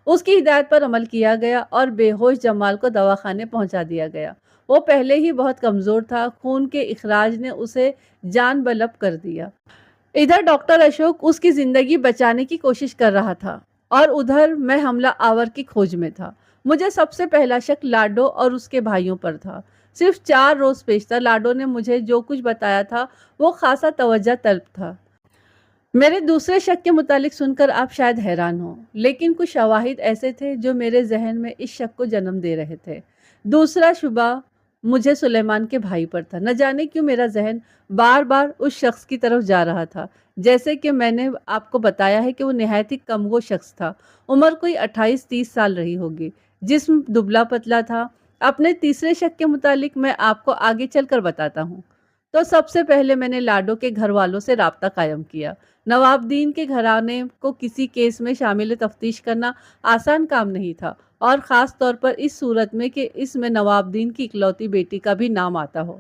اس کی ہدایت پر عمل کیا گیا اور بے ہوش جمال کو دواخانے پہنچا دیا گیا۔ وہ پہلے ہی بہت کمزور تھا۔ خون کے اخراج نے اسے جان بلب کر دیا۔ ادھر ڈاکٹر اشوک اس کی زندگی بچانے کی کوشش کر رہا تھا اور ادھر میں حملہ آور کی کھوج میں تھا۔ مجھے سب سے پہلا شک لاڈو اور اس کے بھائیوں پر تھا۔ صرف 4 روز پیشتر لاڈو نے مجھے جو کچھ بتایا تھا وہ خاصا توجہ طلب تھا۔ میرے دوسرے شک کے متعلق سن کر آپ شاید حیران ہوں، لیکن کچھ شواہد ایسے تھے جو میرے ذہن میں اس شک کو جنم دے رہے تھے۔ دوسرا شبہ مجھے سلیمان کے بھائی پر تھا۔ نہ جانے کیوں میرا ذہن بار بار اس شخص کی طرف جا رہا تھا۔ جیسے کہ میں نے آپ کو بتایا ہے کہ وہ نہایت ہی کمگو شخص تھا۔ عمر کوئی 28-30 سال رہی ہوگی۔ جسم دبلا پتلا تھا۔ اپنے تیسرے شک کے متعلق میں آپ کو آگے چل کر بتاتا ہوں۔ تو سب سے پہلے میں نے لاڈو کے گھر والوں سے رابطہ قائم کیا۔ نوابدین کے گھرانے کو کسی کیس میں شامل تفتیش کرنا آسان کام نہیں تھا، اور خاص طور پر اس صورت میں کہ اس میں نوابدین کی اکلوتی بیٹی کا بھی نام آتا ہو۔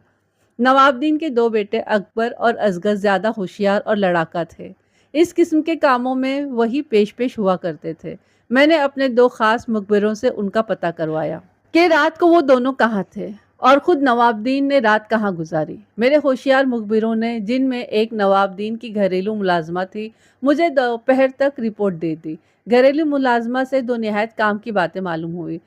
نوابدین کے 2 بیٹے اکبر اور اصغر زیادہ ہوشیار اور لڑاکا تھے۔ اس قسم کے کاموں میں وہی پیش ہوا کرتے تھے۔ میں نے اپنے 2 خاص مخبروں سے ان کا پتہ کروایا کہ رات کو وہ دونوں کہاں تھے اور خود نوابدین نے رات کہاں گزاری۔ میرے ہوشیار مخبروں نے، جن میں ایک نوابدین کی گھریلو ملازمہ تھی، مجھے دوپہر تک رپورٹ دے دی۔ گھریلو ملازمہ سے 2 نہایت کام کی باتیں معلوم ہوئی۔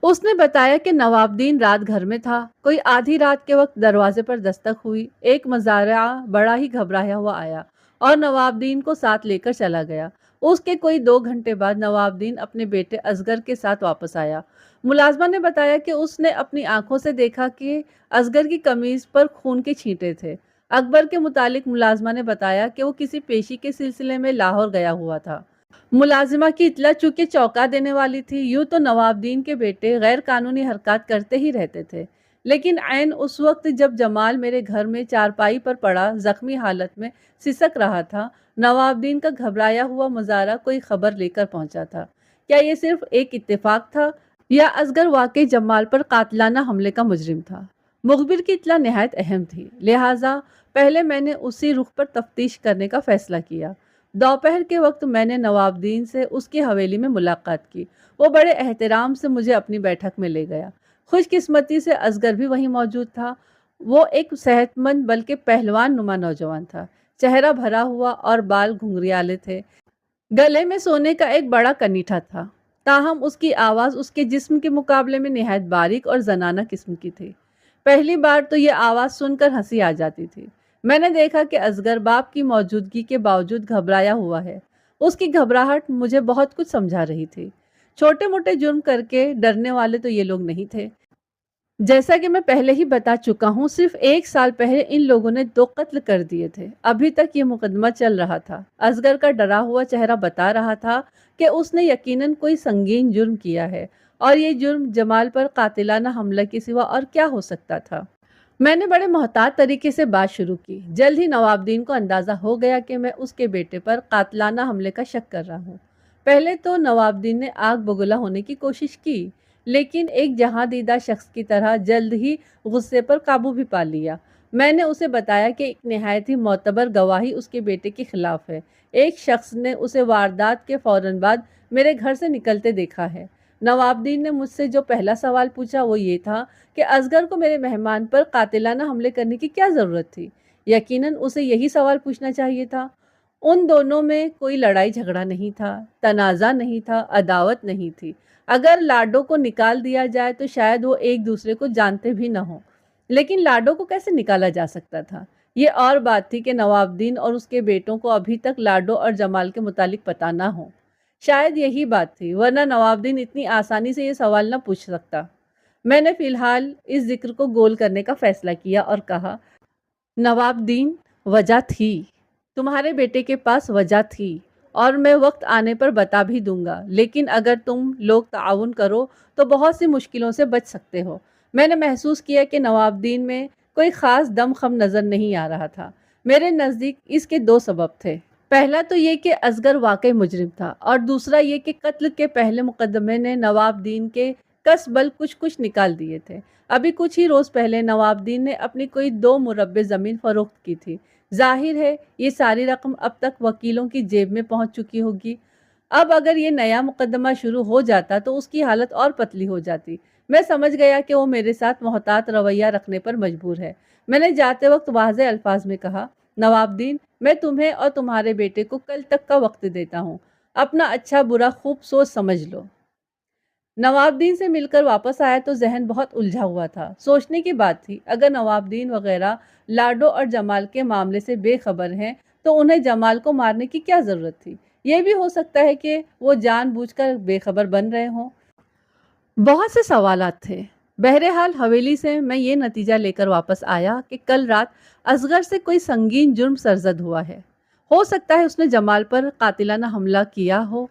اس نے بتایا کہ نوابدین رات گھر میں تھا۔ کوئی آدھی رات کے وقت دروازے پر دستک ہوئی۔ ایک مزارع بڑا ہی گھبرایا ہوا آیا اور نوابدین کو ساتھ لے کر چلا گیا۔ اس کے کوئی 2 گھنٹے بعد نوابدین اپنے بیٹے اصغر کے ساتھ واپس آیا۔ ملازمہ نے بتایا کہ اس نے اپنی آنکھوں سے دیکھا کہ اصغر کی قمیض پر خون کے چھینٹے تھے۔ اکبر کے متعلق ملازمہ نے بتایا کہ وہ کسی پیشی کے سلسلے میں لاہور گیا ہوا تھا۔ ملازمہ کی اطلاع چونکہ چونکا دینے والی تھی۔ یوں تو نوابدین کے بیٹے غیر قانونی حرکات کرتے ہی رہتے تھے، لیکن عین اس وقت جب جمال میرے گھر میں چارپائی پر پڑا زخمی حالت میں سسک رہا تھا، نوابدین کا گھبرایا ہوا مزارع کوئی خبر لے کر پہنچا تھا۔ کیا یہ صرف ایک اتفاق تھا یا اصغر واقعی جمال پر قاتلانہ حملے کا مجرم تھا؟ مخبر کی اطلاع نہایت اہم تھی، لہٰذا پہلے میں نے اسی رخ پر تفتیش کرنے کا فیصلہ کیا۔ دوپہر کے وقت میں نے نوابدین سے اس کی حویلی میں ملاقات کی۔ وہ بڑے احترام سے مجھے اپنی بیٹھک میں لے گیا۔ خوش قسمتی سے اصغر بھی وہیں موجود تھا۔ وہ ایک صحت مند بلکہ پہلوان نما نوجوان تھا۔ چہرہ بھرا ہوا اور بال گھنگریالے تھے۔ گلے میں سونے کا ایک بڑا کنیٹھا تھا، تاہم اس کی آواز اس کے جسم کے مقابلے میں نہایت باریک اور زنانہ قسم کی تھی۔ پہلی بار تو یہ آواز سن کر ہنسی آ جاتی تھی۔ میں نے دیکھا کہ اصغر باپ کی موجودگی کے باوجود گھبرایا ہوا ہے۔ اس کی घबराहट मुझे बहुत कुछ समझा रही थी। छोटे-मोटे जुर्म करके डरने वाले तो ये लोग नहीं थे। जैसा कि मैं पहले ही बता चुका हूँ, सिर्फ 1 साल पहले इन लोगों ने 2 कत्ल कर दिए थे। अभी तक ये मुकदमा चल रहा था। असगर का डरा हुआ चेहरा बता रहा था कि उसने यकीनन कोई संगीन जुर्म किया है और ये जुर्म जमाल पर कातिलाना हमला के सिवा और क्या हो सकता था। मैंने बड़े मोहतात तरीके से बात शुरू की। जल्द ही नवाबदीन को अंदाज़ा हो गया कि मैं उसके बेटे पर कातलाना हमले का शक कर रहा हूँ। पहले तो नवाबदीन ने आग बगुला होने की कोशिश की, लेकिन एक जहां दीदा शख्स की तरह जल्द ही गुस्से पर काबू भी पा लिया। मैंने उसे बताया कि एक निहायत ही मोतबर गवाही उसके बेटे के खिलाफ है। एक शख्स ने उसे वारदात के फौरन बाद मेरे घर से निकलते देखा है। नवाबदीन ने मुझसे जो पहला सवाल पूछा वो ये था कि असगर को मेरे मेहमान पर कातिलाना हमले करने की क्या ज़रूरत थी। यकीनन उसे यही सवाल पूछना चाहिए था। उन दोनों में कोई लड़ाई झगड़ा नहीं था, तनाज़ा नहीं था, अदावत नहीं थी। अगर लाडो को निकाल दिया जाए तो शायद वो एक दूसरे को जानते भी न हों। लेकिन लाडो को कैसे निकाला जा सकता था? ये और बात थी कि नवाबदीन और उसके बेटों को अभी तक लाडो और जमाल के मुतालिक पता ना हो। शायद यही बात थी, वरना नवाबदीन इतनी आसानी से ये सवाल न पूछ सकता। मैंने फिलहाल इस जिक्र को गोल करने का फैसला किया और कहा, नवाबदीन, वजह थी। तुम्हारे बेटे के पास वजह थी और मैं वक्त आने पर बता भी दूंगा। लेकिन अगर तुम लोग ताउन करो तो बहुत सी मुश्किलों से बच सकते हो। मैंने महसूस किया कि नवाबदीन में कोई ख़ास दमख़म नज़र नहीं आ रहा था। मेरे नज़दीक इसके 2 सबब थे। पहला तो ये कि असगर वाकई मुजरिम था और दूसरा ये कि कत्ल के पहले मुकदमे ने नवाबदीन के कस बल कुछ निकाल दिए थे। अभी कुछ ही रोज़ पहले नवाबदीन ने अपनी कोई 2 मुरब्बे ज़मीन फ़रोख्त की थी। ज़ाहिर है ये सारी रकम अब तक वकीलों की जेब में पहुंच चुकी होगी। अब अगर ये नया मुकदमा शुरू हो जाता तो उसकी हालत और पतली हो जाती। मैं समझ गया कि वो मेरे साथ मोहतात रवैया रखने पर मजबूर है। मैंने जाते वक्त वाज़ेह अल्फाज में कहा, नवाबदीन, मैं तुम्हें और तुम्हारे बेटे को कल तक का वक्त देता हूँ। अपना अच्छा बुरा खूब सोच समझ लो। नवाबदीन से मिलकर वापस आया तो जहन बहुत उलझा हुआ था। सोचने की बात थी, अगर नवाबदीन वगैरह लाडो और जमाल के मामले से बेखबर हैं तो उन्हें जमाल को मारने की क्या ज़रूरत थी। ये भी हो सकता है कि वो जानबूझकर बेखबर बन रहे हों। बहुत से सवालात थे। बहरहाल हवेली से मैं ये नतीजा लेकर वापस आया कि कल रात असगर से कोई संगीन जुर्म सरजद हुआ है। हो सकता है उसने जमाल पर कातिलाना हमला किया हो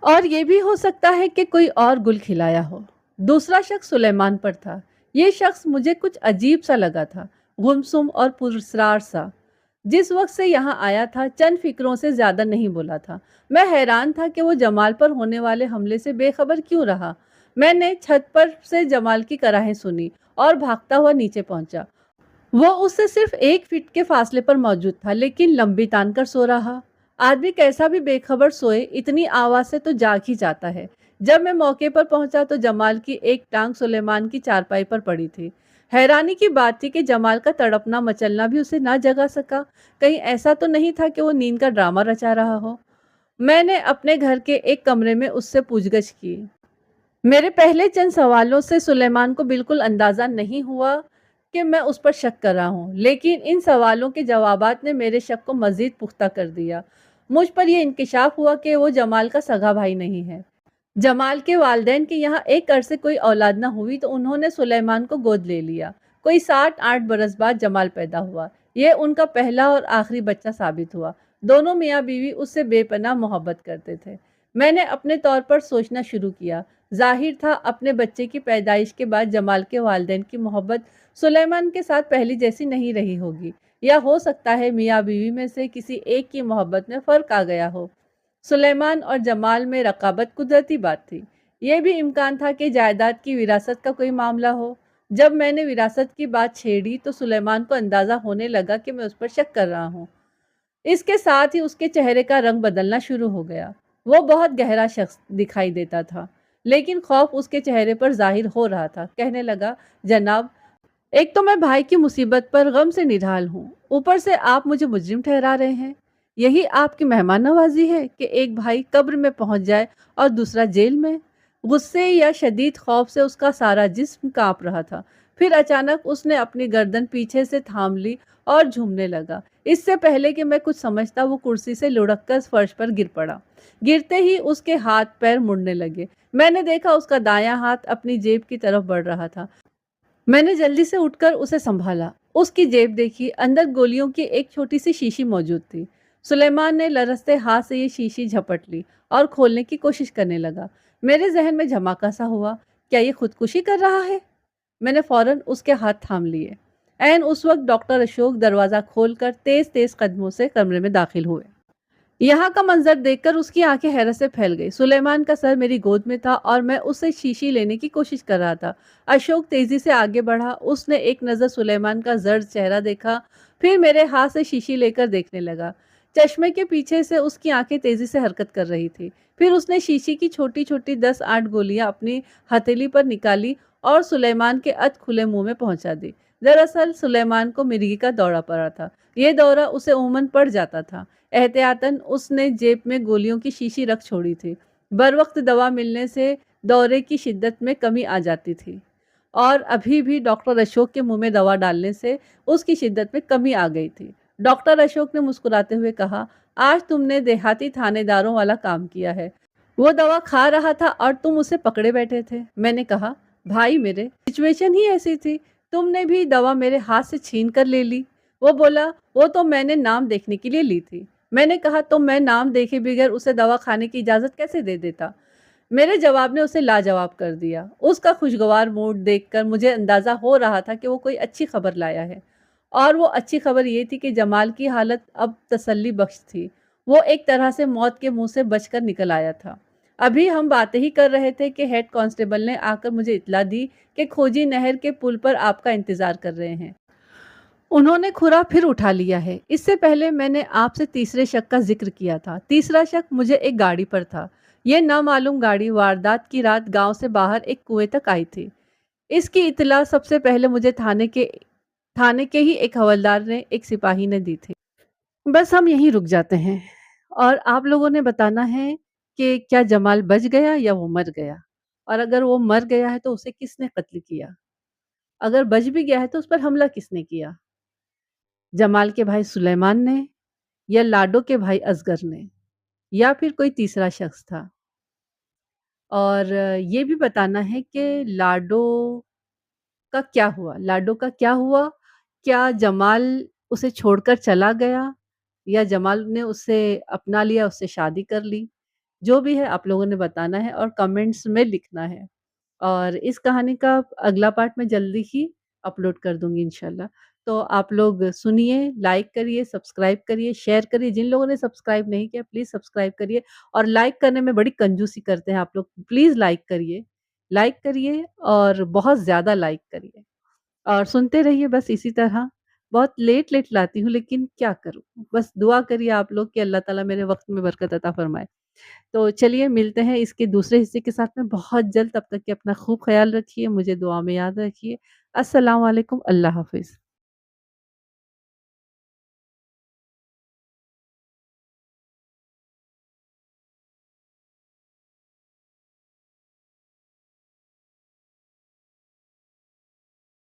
और ये भी हो सकता है कि कोई और गुल खिलाया हो। दूसरा शख्स सुलेमान पर था। ये शख्स मुझे कुछ अजीब सा लगा था, गुमसुम और पुरस्रार सा। जिस वक्त से यहाँ आया था चंद फिक्रों से ज्यादा नहीं बोला था। मैं हैरान था कि वो जमाल पर होने वाले हमले से बेखबर क्यों रहा। मैंने छत पर से जमाल की कराहें सुनी और भागता हुआ नीचे पहुंचा। वो उससे सिर्फ 1 फीट के फासले पर मौजूद था, लेकिन लंबी तान कर सो रहा। आदमी कैसा भी बेखबर सोए, इतनी आवाज से तो जाग ही जाता है। जब मैं मौके पर पहुंचा तो जमाल की एक टांग सुलेमान की चारपाई पर पड़ी थी। हैरानी की बात थी कि जमाल का तड़पना मचलना भी उसे ना जगा सका। कहीं ऐसा तो नहीं था कि वो नींद का ड्रामा रचा रहा हो। मैंने अपने घर के एक कमरे में उससे पूछगछ की। मेरे पहले चंद सवालों से सुलेमान को बिल्कुल अंदाजा नहीं हुआ कि मैं उस पर शक कर रहा हूँ, लेकिन इन सवालों के जवाबात ने मेरे शक को मजीद पुख्ता कर दिया। मुझ पर यह इंकिशाफ हुआ कि वो जमाल का सगा भाई नहीं है। जमाल के वालिदैन के यहाँ एक अरसे कोई औलाद न हुई तो उन्होंने सुलेमान को गोद ले लिया। कोई 7-8 बरस बाद जमाल पैदा हुआ। यह उनका पहला और आखिरी बच्चा साबित हुआ। दोनों मियाँ बीवी उससे बेपनाह मोहब्बत करते थे। मैंने अपने तौर पर सोचना शुरू किया। जाहिर था अपने बच्चे की पैदाइश के बाद जमाल के वालिदैन की मोहब्बत सुलेमान के साथ पहली जैसी नहीं रही होगी, या हो सकता है मियाँ बीवी में से किसी एक की मोहब्बत में फ़र्क आ गया हो। सुलेमान और जमाल में रकाबत कुदरती बात थी। यह भी इम्कान था कि जायदाद की विरासत का कोई मामला हो। जब मैंने विरासत की बात छेड़ी तो सुलेमान को अंदाज़ा होने लगा कि मैं उस पर शक कर रहा हूँ। इसके साथ ही उसके चेहरे का रंग बदलना शुरू हो गया। वो बहुत गहरा शख्स दिखाई देता था, लेकिन खौफ उसके चेहरे पर जाहिर हो रहा था। कहने लगा, जनाब, एक तो मैं भाई की मुसीबत पर गम से निढाल हूँ, ऊपर से आप मुझे मुजरिम ठहरा रहे हैं। यही आपकी मेहमान नवाजी है कि एक भाई कब्र में पहुंच जाए और दूसरा जेल में। गुस्से या शदीद खौफ से उसका सारा जिस्म कांप रहा था। پھر اچانک اس نے اپنی گردن پیچھے سے تھام لی اور جھومنے لگا۔ اس سے پہلے کہ میں کچھ سمجھتا وہ کرسی سے لڑک کر فرش پر گر پڑا۔ گرتے ہی اس کے ہاتھ پیر مڑنے لگے۔ میں نے دیکھا اس کا دایاں ہاتھ اپنی جیب کی طرف بڑھ رہا تھا۔ میں نے جلدی سے اٹھ کر اسے سنبھالا۔ اس کی جیب دیکھی، اندر گولیوں کی ایک چھوٹی سی شیشی موجود تھی۔ سلیمان نے لرزتے ہاتھ سے یہ شیشی جھپٹ لی اور کھولنے کی کوشش کرنے لگا۔ میرے ذہن میں دھماکہ سا ہوا، کیا یہ خودکشی کر رہا ہے؟ میں نے فوراً اس کے ہاتھ تھام لیے۔ عین اس وقت ڈاکٹر اشوک دروازہ کھول کر تیز تیز قدموں سے کمرے میں داخل ہوئے۔ یہاں کا منظر دیکھ کر اس کی آنکھیں حیرت سے پھیل گئی۔ سلیمان کا سر میری گود میں تھا اور میں اس سے شیشی لینے کی کوشش کر رہا تھا۔ اشوک تیزی سے آگے بڑھا۔ اس نے ایک نظر سلیمان کا زرد چہرہ دیکھا، پھر میرے ہاتھ سے شیشی لے کر دیکھنے لگا۔ چشمے کے پیچھے سے اس کی آنکھیں تیزی سے حرکت کر رہی تھی۔ پھر اس نے شیشی کی چھوٹی چھوٹی 10-8 گولیاں اپنی ہتھیلی پر نکالی اور سلیمان کے ادھ کھلے منہ میں پہنچا دی۔ دراصل سلیمان کو مرگی کا دورہ پڑا تھا۔ یہ دورہ اسے عموماً پڑ جاتا تھا۔ احتیاطاً اس نے جیب میں گولیوں کی شیشی رکھ چھوڑی تھی۔ بروقت دوا ملنے سے دورے کی شدت میں کمی آ جاتی تھی، اور ابھی بھی ڈاکٹر اشوک کے منہ میں دوا ڈالنے سے اس کی شدت میں کمی آ گئی تھی۔ ڈاکٹر اشوک نے مسکراتے ہوئے کہا، آج تم نے دیہاتی تھانے داروں والا کام کیا ہے۔ وہ دوا کھا رہا تھا اور تم اسے پکڑے بیٹھے تھے۔ میں نے کہا، بھائی میرے، سچویشن ہی ایسی تھی، تم نے بھی دوا میرے ہاتھ سے چھین کر لے لی۔ وہ بولا، وہ تو میں نے نام دیکھنے کے لیے لی تھی۔ میں نے کہا، تو میں نام دیکھے بغیر اسے دوا کھانے کی اجازت کیسے دے دیتا؟ میرے جواب نے اسے لاجواب کر دیا۔ اس کا خوشگوار موڈ دیکھ کر مجھے اندازہ ہو رہا تھا کہ وہ کوئی اچھی خبر لایا ہے، اور وہ اچھی خبر یہ تھی کہ جمال کی حالت اب تسلی بخش تھی۔ وہ ایک طرح سے موت کے منہ سے بچ کر نکل آیا تھا۔ ابھی ہم باتیں ہی کر رہے تھے کہ ہیڈ کانسٹیبل نے آ کر مجھے اطلاع دی کہ کھوجی نہر کے پل پر آپ کا انتظار کر رہے ہیں۔ انہوں نے کھرا پھر اٹھا لیا ہے۔ اس سے پہلے میں نے آپ سے تیسرے شک کا ذکر کیا تھا۔ تیسرا شک مجھے ایک گاڑی پر تھا۔ یہ نامعلوم گاڑی واردات کی رات گاؤں سے باہر ایک کنویں تک آئی تھی۔ اس کی اطلاع سب سے پہلے مجھے تھانے کے ہی ایک حوالدار نے، ایک سپاہی نے دی تھی۔ بس ہم یہیں رک جاتے ہیں، اور آپ لوگوں نے بتانا ہے کہ کیا جمال بچ گیا یا وہ مر گیا، اور اگر وہ مر گیا ہے تو اسے کس نے قتل کیا؟ اگر بچ بھی گیا ہے تو اس پر حملہ کس نے کیا؟ جمال کے بھائی سلیمان نے، یا لاڈو کے بھائی اصغر نے، یا پھر کوئی تیسرا شخص تھا؟ اور یہ بھی بتانا ہے کہ لاڈو کا کیا ہوا؟ کیا جمال اسے چھوڑ کر چلا گیا، یا جمال نے اسے اپنا لیا، اس سے شادی کر لی؟ جو بھی ہے آپ لوگوں نے بتانا ہے اور کمنٹس میں لکھنا ہے، اور اس کہانی کا اگلا پارٹ میں جلدی ہی اپلوڈ کر دوں گی انشاءاللہ۔ تو آپ لوگ سنیے، لائک کریے، سبسکرائب کریے، شیئر کریے۔ جن لوگوں نے سبسکرائب نہیں کیا پلیز سبسکرائب کریے، اور لائک کرنے میں بڑی کنجوسی کرتے ہیں آپ لوگ، پلیز لائک کریے اور بہت زیادہ لائک کریے، اور سنتے رہیے بس اسی طرح۔ بہت لیٹ لیٹ لاتی ہوں لیکن کیا کروں، بس دعا کریے آپ لوگ کہ اللہ تعالیٰ میرے وقت میں برکت عطا فرمائے۔ تو چلیے ملتے ہیں اس کے دوسرے حصے کے ساتھ میں بہت جلد، تب تک کہ اپنا خوب خیال رکھیے، مجھے دعا میں یاد رکھیے۔ السلام علیکم، اللہ حافظ۔